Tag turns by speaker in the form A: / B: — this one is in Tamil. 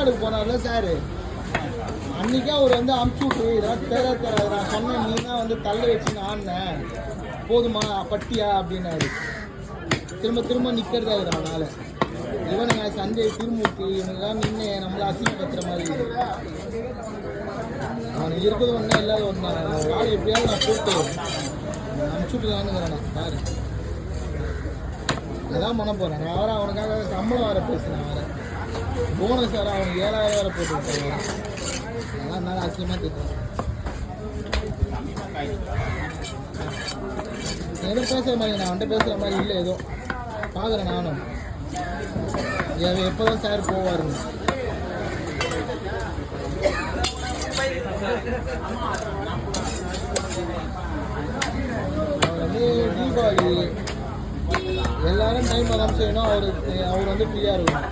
A: வெளிநாடுக்கு போனார்ல சார், அன்றைக்கே அவர் வந்து அமுச்சு விட்டு இதெல்லாம் தேராது நான் சொன்னேன், நீ தான் வந்து தள்ள வச்சு ஆடினேன் போதுமா பட்டியா அப்படின்னாரு. திரும்ப திரும்ப நிற்கிறதா இருக்குது அவனால். இவனுங்க சஞ்சய் திருமூர்த்தி இவனுங்கெல்லாம் நின்று நம்மளை அசிங்கப்படுத்துகிற மாதிரி இருக்குது. அவனுக்கு இருக்கிறது ஒன்றே இல்லாத ஒன்று ஆள் எப்படியாவது நான் போட்டு அனுப்பிச்சுட்டுலான்னு பாரு. அதான் பண்ண போகிறேன். நான் வேறு அவனுக்காக சம்பளம் வேறு பேசுகிறேன். வேறு போனஸ் வேறு அவனுக்கு 7000 வேறு போட்டு விட்டாங்க. அதெல்லாம் என்னால் அசிங்கமாக தெரியும். எதுவும் பேசுகிற மாதிரி நான் அவன்கிட்ட பேசுகிற மாதிரி இல்லை. ஏதோ பார்க்குறேன் நானும் எப்போ தான் சார் போவாருங்க. அவர் வந்து தீபாவளி எல்லாரும் டைம் அதான் செய்யணும். அவர் வந்து ஃப்ரீயாக இருக்கும்.